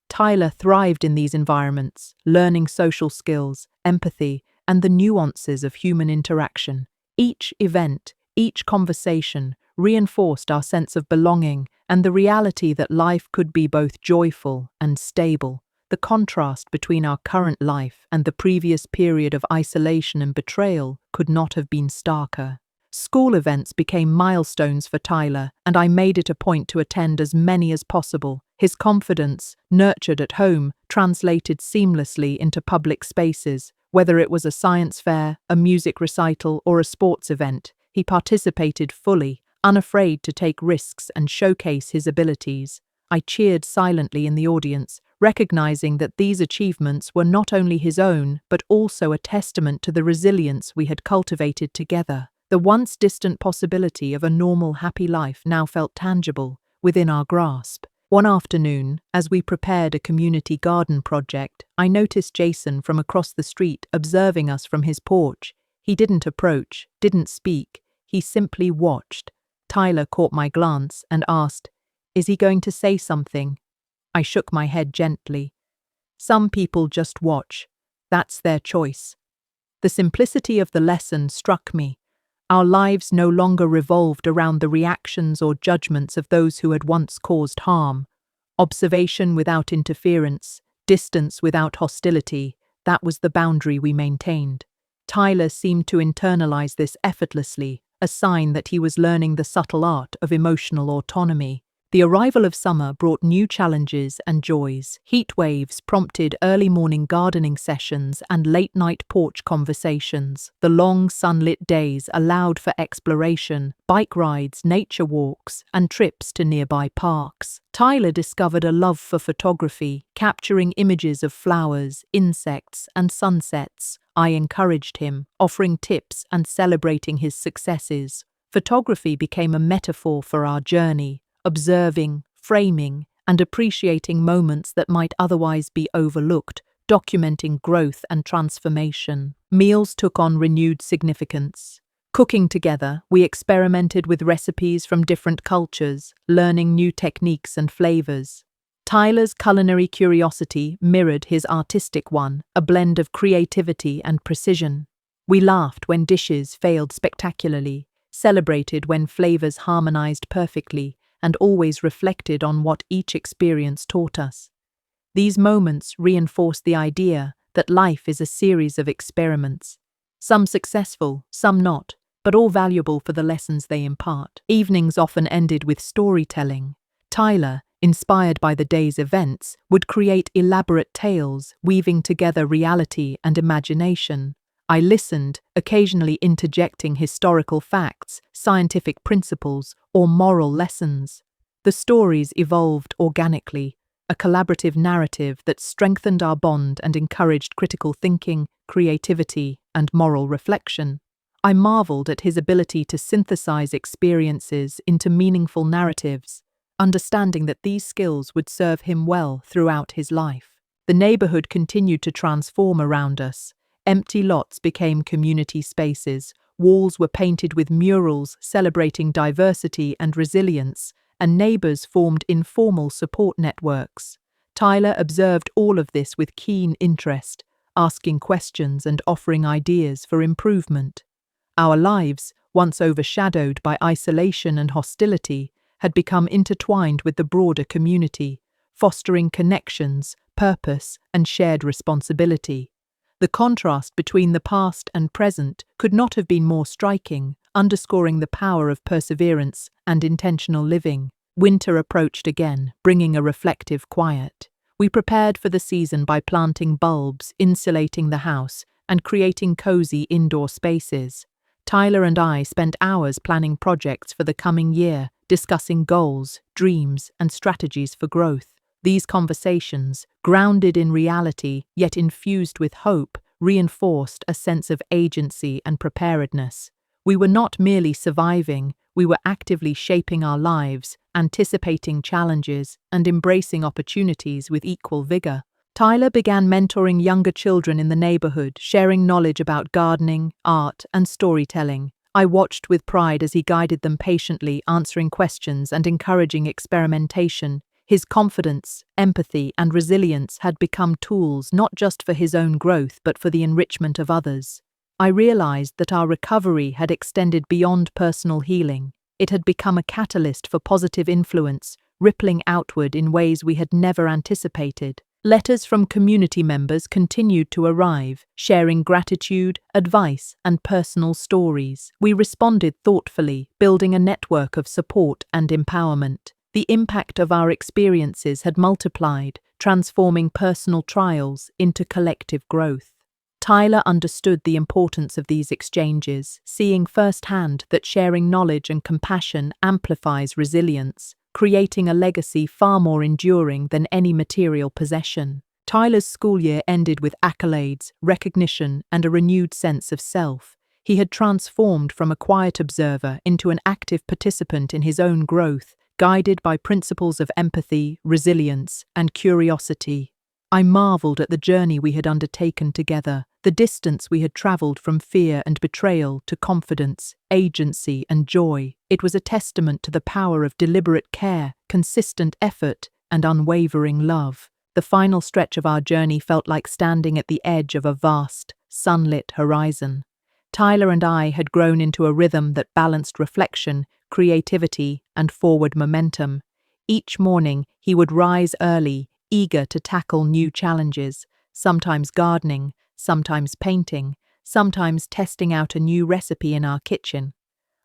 Tyler thrived in these environments, learning social skills, empathy, and the nuances of human interaction. Each event, each conversation, reinforced our sense of belonging and the reality that life could be both joyful and stable. The contrast between our current life and the previous period of isolation and betrayal could not have been starker. School events became milestones for Tyler, and I made it a point to attend as many as possible. His confidence, nurtured at home, translated seamlessly into public spaces. Whether it was a science fair, a music recital, or a sports event, he participated fully, unafraid to take risks and showcase his abilities. I cheered silently in the audience, recognizing that these achievements were not only his own, but also a testament to the resilience we had cultivated together. The once distant possibility of a normal, happy life now felt tangible, within our grasp. One afternoon, as we prepared a community garden project, I noticed Jason from across the street observing us from his porch. He didn't approach, didn't speak, he simply watched. Tyler caught my glance and asked, "Is he going to say something?" I shook my head gently. "Some people just watch. That's their choice." The simplicity of the lesson struck me. Our lives no longer revolved around the reactions or judgments of those who had once caused harm. Observation without interference, distance without hostility, that was the boundary we maintained. Tyler seemed to internalize this effortlessly, a sign that he was learning the subtle art of emotional autonomy. The arrival of summer brought new challenges and joys. Heat waves prompted early morning gardening sessions and late-night porch conversations. The long sunlit days allowed for exploration, bike rides, nature walks, and trips to nearby parks. Tyler discovered a love for photography, capturing images of flowers, insects, and sunsets. I encouraged him, offering tips and celebrating his successes. Photography became a metaphor for our journey, observing, framing, and appreciating moments that might otherwise be overlooked, documenting growth and transformation. Meals took on renewed significance. Cooking together, we experimented with recipes from different cultures, learning new techniques and flavors. Tyler's culinary curiosity mirrored his artistic one, a blend of creativity and precision. We laughed when dishes failed spectacularly, celebrated when flavors harmonized perfectly, and always reflected on what each experience taught us. These moments reinforced the idea that life is a series of experiments, some successful, some not, but all valuable for the lessons they impart. Evenings often ended with storytelling. Tyler, inspired by the day's events, would create elaborate tales, weaving together reality and imagination. I listened, occasionally interjecting historical facts, scientific principles, or moral lessons. The stories evolved organically, a collaborative narrative that strengthened our bond and encouraged critical thinking, creativity, and moral reflection. I marveled at his ability to synthesize experiences into meaningful narratives, understanding that these skills would serve him well throughout his life. The neighborhood continued to transform around us. Empty lots became community spaces, walls were painted with murals celebrating diversity and resilience, and neighbors formed informal support networks. Tyler observed all of this with keen interest, asking questions and offering ideas for improvement. Our lives, once overshadowed by isolation and hostility, had become intertwined with the broader community, fostering connections, purpose, and shared responsibility. The contrast between the past and present could not have been more striking, underscoring the power of perseverance and intentional living. Winter approached again, bringing a reflective quiet. We prepared for the season by planting bulbs, insulating the house, and creating cozy indoor spaces. Tyler and I spent hours planning projects for the coming year, discussing goals, dreams, and strategies for growth. These conversations, grounded in reality yet infused with hope, reinforced a sense of agency and preparedness. We were not merely surviving, we were actively shaping our lives, anticipating challenges, and embracing opportunities with equal vigor. Tyler began mentoring younger children in the neighborhood, sharing knowledge about gardening, art, and storytelling. I watched with pride as he guided them patiently, answering questions and encouraging experimentation. His confidence, empathy, and resilience had become tools not just for his own growth but for the enrichment of others. I realized that our recovery had extended beyond personal healing. It had become a catalyst for positive influence, rippling outward in ways we had never anticipated. Letters from community members continued to arrive, sharing gratitude, advice, and personal stories. We responded thoughtfully, building a network of support and empowerment. The impact of our experiences had multiplied, transforming personal trials into collective growth. Tyler understood the importance of these exchanges, seeing firsthand that sharing knowledge and compassion amplifies resilience, creating a legacy far more enduring than any material possession. Tyler's school year ended with accolades, recognition, and a renewed sense of self. He had transformed from a quiet observer into an active participant in his own growth, guided by principles of empathy, resilience, and curiosity. I marveled at the journey we had undertaken together, the distance we had traveled from fear and betrayal to confidence, agency, and joy. It was a testament to the power of deliberate care, consistent effort, and unwavering love. The final stretch of our journey felt like standing at the edge of a vast, sunlit horizon. Tyler and I had grown into a rhythm that balanced reflection, creativity, and forward momentum. Each morning, he would rise early, eager to tackle new challenges, sometimes gardening, sometimes painting, sometimes testing out a new recipe in our kitchen.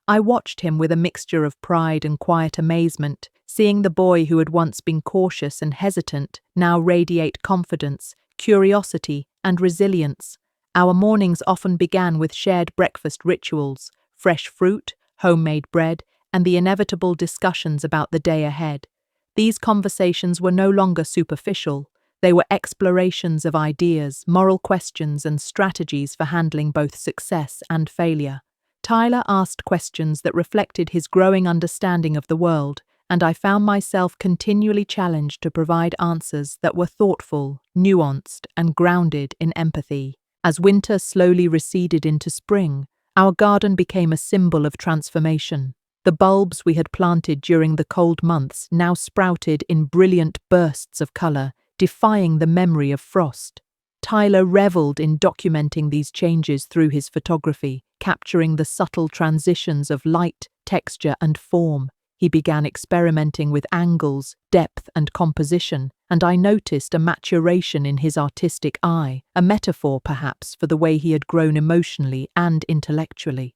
I watched him with a mixture of pride and quiet amazement, seeing the boy who had once been cautious and hesitant now radiate confidence, curiosity, and resilience. Our mornings often began with shared breakfast rituals, fresh fruit, homemade bread, and the inevitable discussions about the day ahead. These conversations were no longer superficial. They were explorations of ideas, moral questions, and strategies for handling both success and failure. Tyler asked questions that reflected his growing understanding of the world, and I found myself continually challenged to provide answers that were thoughtful, nuanced, and grounded in empathy. As winter slowly receded into spring, our garden became a symbol of transformation. The bulbs we had planted during the cold months now sprouted in brilliant bursts of color, defying the memory of frost. Tyler reveled in documenting these changes through his photography, capturing the subtle transitions of light, texture, and form. He began experimenting with angles, depth, and composition, and I noticed a maturation in his artistic eye, a metaphor perhaps for the way he had grown emotionally and intellectually.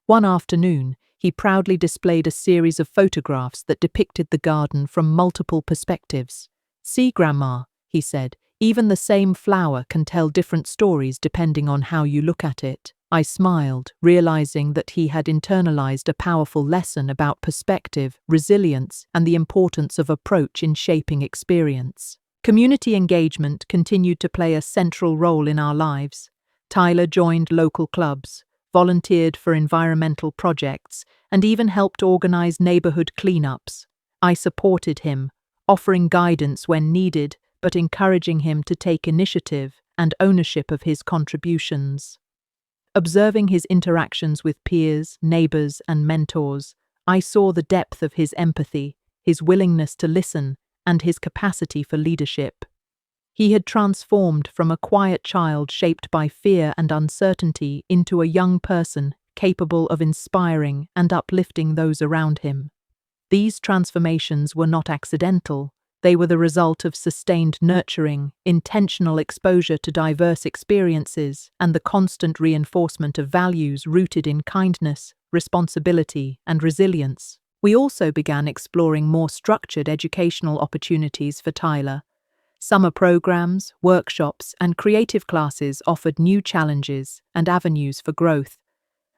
One afternoon, he proudly displayed a series of photographs that depicted the garden from multiple perspectives. "See, Grandma," he said, "even the same flower can tell different stories depending on how you look at it." I smiled, realizing that he had internalized a powerful lesson about perspective, resilience, and the importance of approach in shaping experience. Community engagement continued to play a central role in our lives. Tyler joined local clubs, volunteered for environmental projects, and even helped organize neighborhood cleanups. I supported him, offering guidance when needed, but encouraging him to take initiative and ownership of his contributions. Observing his interactions with peers, neighbors, and mentors, I saw the depth of his empathy, his willingness to listen, and his capacity for leadership. He had transformed from a quiet child shaped by fear and uncertainty into a young person capable of inspiring and uplifting those around him. These transformations were not accidental. They were the result of sustained nurturing, intentional exposure to diverse experiences, and the constant reinforcement of values rooted in kindness, responsibility, and resilience. We also began exploring more structured educational opportunities for Tyler. Summer programs, workshops, and creative classes offered new challenges and avenues for growth.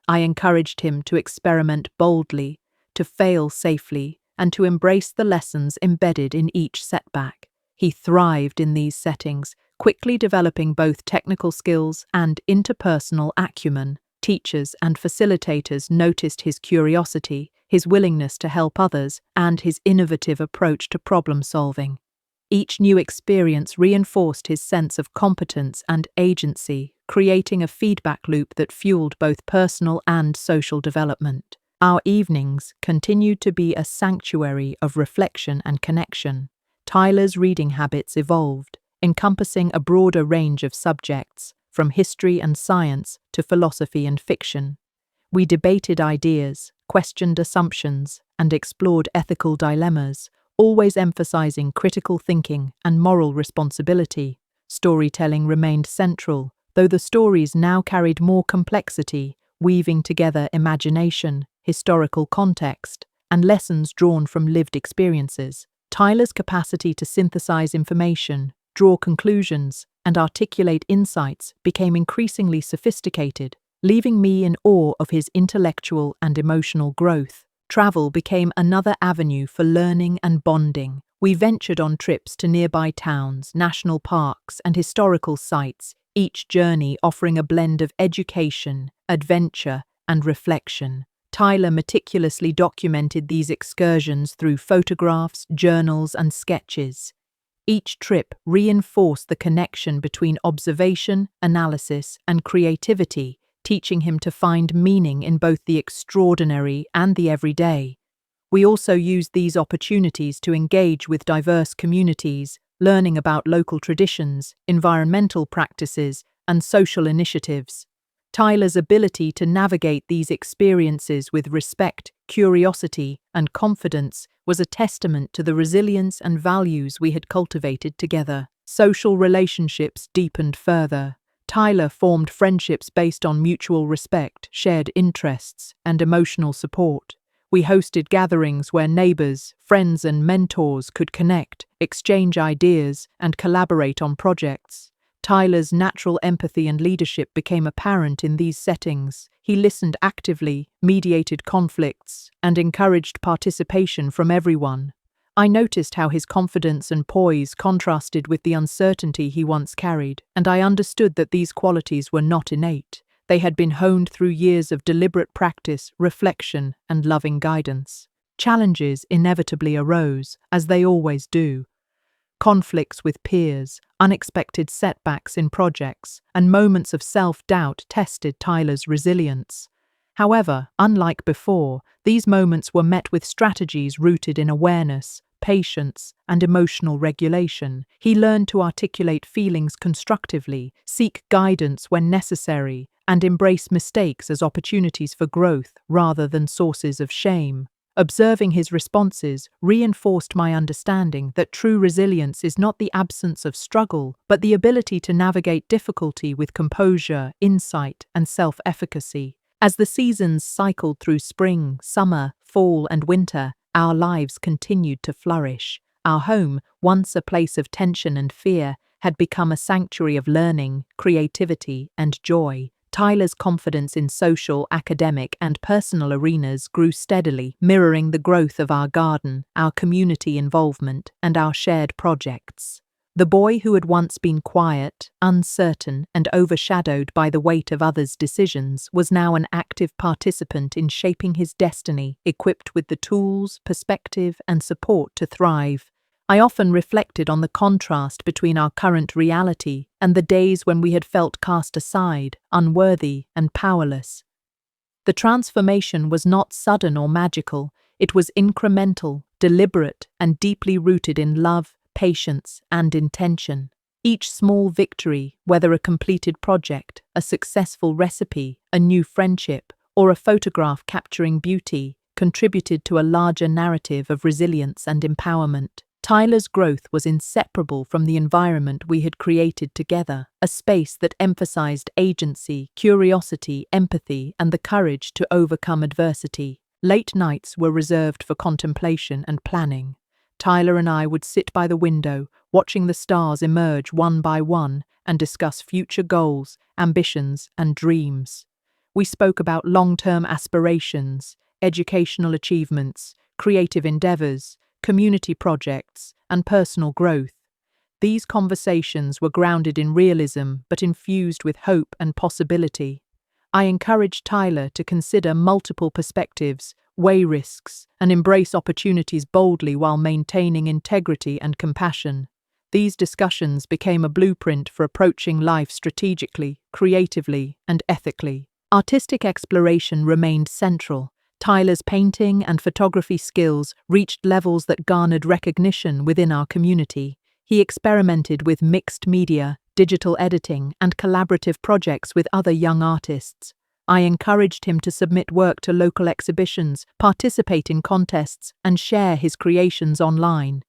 I encouraged him to experiment boldly, to fail safely, and to embrace the lessons embedded in each setback. He thrived in these settings, quickly developing both technical skills and interpersonal acumen. Teachers and facilitators noticed his curiosity, his willingness to help others, and his innovative approach to problem solving. Each new experience reinforced his sense of competence and agency, creating a feedback loop that fueled both personal and social development. Our evenings continued to be a sanctuary of reflection and connection. Tyler's reading habits evolved, encompassing a broader range of subjects, from history and science to philosophy and fiction. We debated ideas, questioned assumptions, and explored ethical dilemmas, always emphasizing critical thinking and moral responsibility. Storytelling remained central, though the stories now carried more complexity, weaving together imagination, historical context, and lessons drawn from lived experiences. Tyler's capacity to synthesize information, draw conclusions, and articulate insights became increasingly sophisticated, leaving me in awe of his intellectual and emotional growth. Travel became another avenue for learning and bonding. We ventured on trips to nearby towns, national parks, and historical sites, each journey offering a blend of education, adventure, and reflection. Tyler meticulously documented these excursions through photographs, journals, and sketches. Each trip reinforced the connection between observation, analysis, and creativity, teaching him to find meaning in both the extraordinary and the everyday. We also used these opportunities to engage with diverse communities, learning about local traditions, environmental practices, and social initiatives. Tyler's ability to navigate these experiences with respect, curiosity, and confidence was a testament to the resilience and values we had cultivated together. Social relationships deepened further. Tyler formed friendships based on mutual respect, shared interests, and emotional support. We hosted gatherings where neighbors, friends, and mentors could connect, exchange ideas, and collaborate on projects. Tyler's natural empathy and leadership became apparent in these settings. He listened actively, mediated conflicts, and encouraged participation from everyone. I noticed how his confidence and poise contrasted with the uncertainty he once carried, and I understood that these qualities were not innate. They had been honed through years of deliberate practice, reflection, and loving guidance. Challenges inevitably arose, as they always do. Conflicts with peers, unexpected setbacks in projects, and moments of self-doubt tested Tyler's resilience. However, unlike before, these moments were met with strategies rooted in awareness, patience, and emotional regulation. He learned to articulate feelings constructively, seek guidance when necessary, and embrace mistakes as opportunities for growth rather than sources of shame. Observing his responses reinforced my understanding that true resilience is not the absence of struggle, but the ability to navigate difficulty with composure, insight, and self-efficacy. As the seasons cycled through spring, summer, fall, and winter, our lives continued to flourish. Our home, once a place of tension and fear, had become a sanctuary of learning, creativity, and joy. Tyler's confidence in social, academic, and personal arenas grew steadily, mirroring the growth of our garden, our community involvement, and our shared projects. The boy who had once been quiet, uncertain, and overshadowed by the weight of others' decisions was now an active participant in shaping his destiny, equipped with the tools, perspective, and support to thrive. I often reflected on the contrast between our current reality and the days when we had felt cast aside, unworthy, and powerless. The transformation was not sudden or magical. It was incremental, deliberate, and deeply rooted in love, patience, and intention. Each small victory, whether a completed project, a successful recipe, a new friendship, or a photograph capturing beauty, contributed to a larger narrative of resilience and empowerment. Tyler's growth was inseparable from the environment we had created together, a space that emphasized agency, curiosity, empathy, and the courage to overcome adversity. Late nights were reserved for contemplation and planning. Tyler and I would sit by the window, watching the stars emerge one by one, and discuss future goals, ambitions, and dreams. We spoke about long-term aspirations, educational achievements, creative endeavors, community projects, and personal growth. These conversations were grounded in realism but infused with hope and possibility. I encouraged Tyler to consider multiple perspectives, weigh risks, and embrace opportunities boldly while maintaining integrity and compassion. These discussions became a blueprint for approaching life strategically, creatively, and ethically. Artistic exploration remained central. Tyler's painting and photography skills reached levels that garnered recognition within our community. He experimented with mixed media, digital editing, and collaborative projects with other young artists. I encouraged him to submit work to local exhibitions, participate in contests, and share his creations online.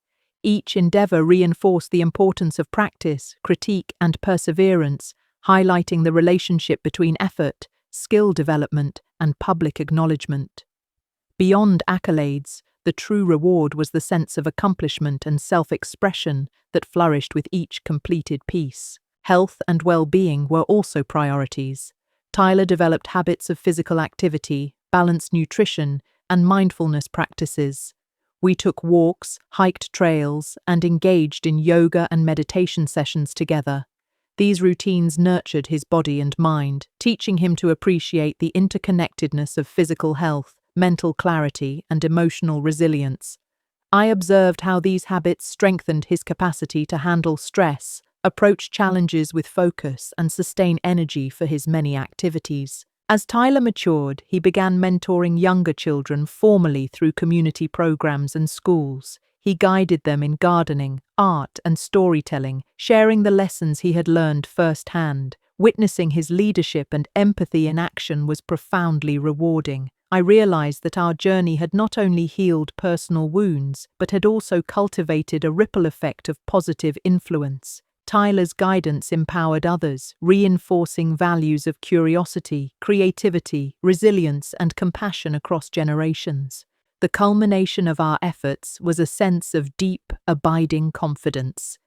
Each endeavor reinforced the importance of practice, critique, and perseverance, highlighting the relationship between effort, skill development, and public acknowledgement. Beyond accolades, the true reward was the sense of accomplishment and self-expression that flourished with each completed piece. Health and well-being were also priorities. Tyler developed habits of physical activity, balanced nutrition, and mindfulness practices. We took walks, hiked trails, and engaged in yoga and meditation sessions together. These routines nurtured his body and mind, teaching him to appreciate the interconnectedness of physical health, mental clarity, and emotional resilience. I observed how these habits strengthened his capacity to handle stress, approach challenges with focus, and sustain energy for his many activities. As Tyler matured, he began mentoring younger children formally through community programs and schools. He guided them in gardening, art, and storytelling, sharing the lessons he had learned firsthand. Witnessing his leadership and empathy in action was profoundly rewarding. I realized that our journey had not only healed personal wounds, but had also cultivated a ripple effect of positive influence. Tyler's guidance empowered others, reinforcing values of curiosity, creativity, resilience, and compassion across generations. The culmination of our efforts was a sense of deep, abiding confidence.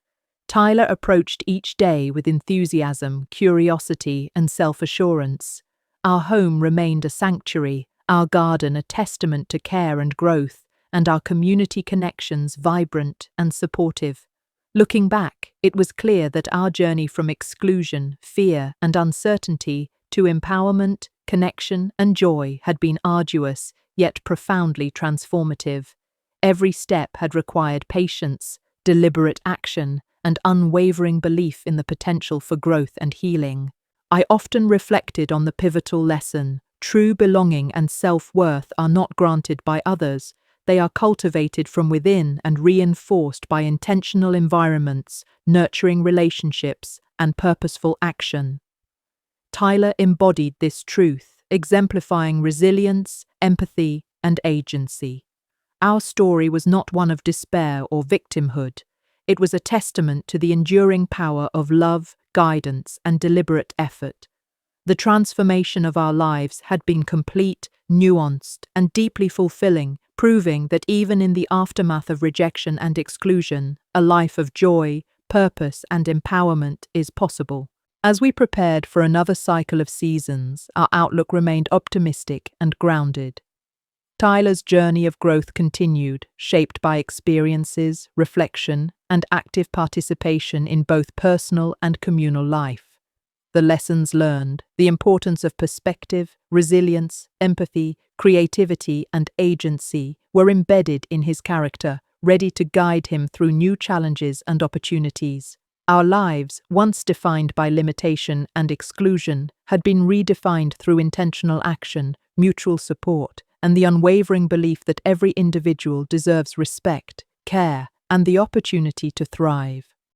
Tyler approached each day with enthusiasm, curiosity, and self-assurance. Our home remained a sanctuary, our garden a testament to care and growth, and our community connections vibrant and supportive. Looking back, it was clear that our journey from exclusion, fear, and uncertainty to empowerment, connection, and joy had been arduous, yet profoundly transformative. Every step had required patience, deliberate action, and unwavering belief in the potential for growth and healing. I often reflected on the pivotal lesson: true belonging and self-worth are not granted by others. They are cultivated from within and reinforced by intentional environments, nurturing relationships, and purposeful action. Tyler embodied this truth, exemplifying resilience, empathy, and agency. Our story was not one of despair or victimhood. It was a testament to the enduring power of love, guidance, and deliberate effort. The transformation of our lives had been complete, nuanced, and deeply fulfilling, proving that even in the aftermath of rejection and exclusion, a life of joy, purpose, and empowerment is possible. As we prepared for another cycle of seasons, our outlook remained optimistic and grounded. Tyler's journey of growth continued, shaped by experiences, reflection, and active participation in both personal and communal life. The lessons learned, the importance of perspective, resilience, empathy, creativity, and agency were embedded in his character, ready to guide him through new challenges and opportunities. Our lives, once defined by limitation and exclusion, had been redefined through intentional action, mutual support, and the unwavering belief that every individual deserves respect, care, and the opportunity to thrive.